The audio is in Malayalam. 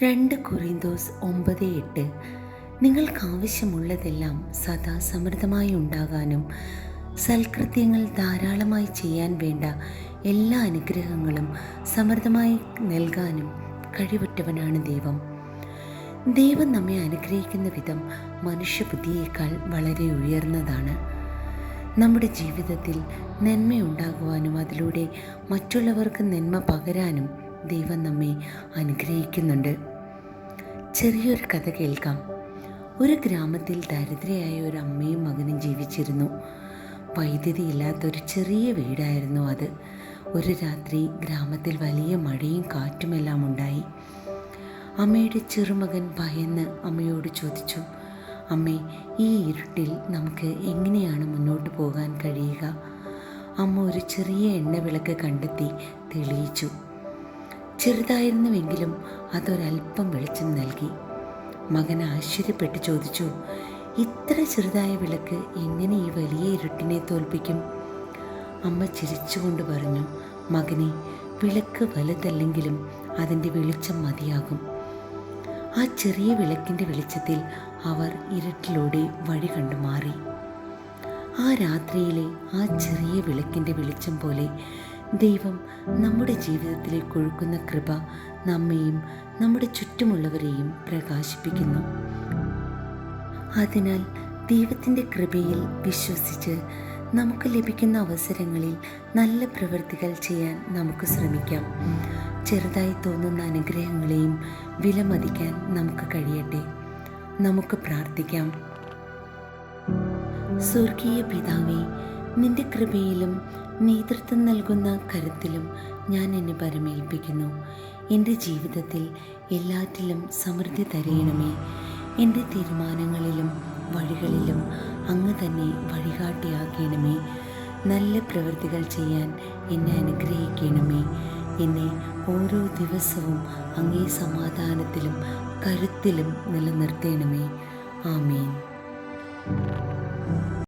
2 Korinthos 9:8 നിങ്ങൾക്കാവശ്യമുള്ളതെല്ലാം സദാ സമൃദ്ധമായി ഉണ്ടാകാനും സൽകൃത്യങ്ങൾ ധാരാളമായി ചെയ്യാൻ വേണ്ട എല്ലാ അനുഗ്രഹങ്ങളും സമൃദ്ധമായി നൽകാനും കഴിവുറ്റവനാണ് ദൈവം. ദൈവം നമ്മെ അനുഗ്രഹിക്കുന്ന വിധം മനുഷ്യബുദ്ധിയേക്കാൾ വളരെ ഉയർന്നതാണ്. നമ്മുടെ ജീവിതത്തിൽ നന്മയുണ്ടാകുവാനും അതിലൂടെ മറ്റുള്ളവർക്ക് നന്മ പകരാനും ദൈവം നമ്മെ അനുഗ്രഹിക്കുന്നുണ്ട്. ചെറിയൊരു കഥ കേൾക്കാം. ഒരു ഗ്രാമത്തിൽ ദരിദ്രയായ ഒരു അമ്മയും മകനും ജീവിച്ചിരുന്നു. വൈദ്യുതി ഇല്ലാത്തൊരു ചെറിയ വീടായിരുന്നു അത്. ഒരു രാത്രി ഗ്രാമത്തിൽ വലിയ മഴയും കാറ്റുമെല്ലാം ഉണ്ടായി. അമ്മയുടെ ചെറുമകൻ ഭയന്ന് അമ്മയോട് ചോദിച്ചു, അമ്മേ, ഈ ഇരുട്ടിൽ നമുക്ക് എങ്ങനെയാണ് മുന്നോട്ട് പോകാൻ കഴിയുക? അമ്മ ഒരു ചെറിയ എണ്ണവിളക്ക് കണ്ടെത്തി തെളിയിച്ചു. ചെറുതായിരുന്നുവെങ്കിലും അതൊരല്പം വെളിച്ചം നൽകി. മകൻ ആശ്ചര്യപ്പെട്ട് ചോദിച്ചു, ഇത്ര ചെറുതായ വിളക്ക് എങ്ങനെ ഈ വലിയ ഇരുട്ടിനെ തോൽപ്പിക്കും? അമ്മ ചിരിച്ചുകൊണ്ട് പറഞ്ഞു, മകനെ, വിളക്ക് വലുതല്ലെങ്കിലും അതിൻ്റെ വെളിച്ചം മതിയാകും. ആ ചെറിയ വിളക്കിൻ്റെ വെളിച്ചത്തിൽ അവർ ഇരുട്ടിലൂടെ വഴി കണ്ടു മാറി. ആ രാത്രിയിലെ ആ ചെറിയ വിളക്കിൻ്റെ വെളിച്ചം പോലെ ദൈവം നമ്മുടെ ജീവിതത്തിലേക്ക് ഒഴുക്കുന്ന കൃപ നമ്മെയും നമ്മുടെ ചുറ്റുമുള്ളവരെയും പ്രകാശിപ്പിക്കുന്നു. അതിനാൽ ദൈവത്തിൻ്റെ കൃപയിൽ വിശ്വസിച്ച് നമുക്ക് ലഭിക്കുന്ന അവസരങ്ങളിൽ നല്ല പ്രവൃത്തികൾ ചെയ്യാൻ നമുക്ക് ശ്രമിക്കാം. ചെറുതായി തോന്നുന്ന അനുഗ്രഹങ്ങളെയും വിലമതിക്കാൻ നമുക്ക് കഴിയട്ടെ. നമുക്ക് പ്രാർത്ഥിക്കാം. സ്വർഗീയ പിതാവേ, നിന്റെ കൃപയിലും നേതൃത്വം നൽകുന്ന കരുത്തിലും ഞാൻ എന്നെ പരമേൽപ്പിക്കുന്നു. എൻ്റെ ജീവിതത്തിൽ എല്ലാറ്റിലും സമൃദ്ധി തരയണമേ. എൻ്റെ തീരുമാനങ്ങളിലും വഴികളിലും അങ്ങ് തന്നെ വഴികാട്ടിയാക്കണമേ. നല്ല പ്രവൃത്തികൾ ചെയ്യാൻ എന്നെ അനുഗ്രഹിക്കണമേ. എന്നെ ഓരോ ദിവസവും അങ്ങേ സമാധാനത്തിലും കരുത്തിലും നിലനിർത്തണമേ. ആമേൻ.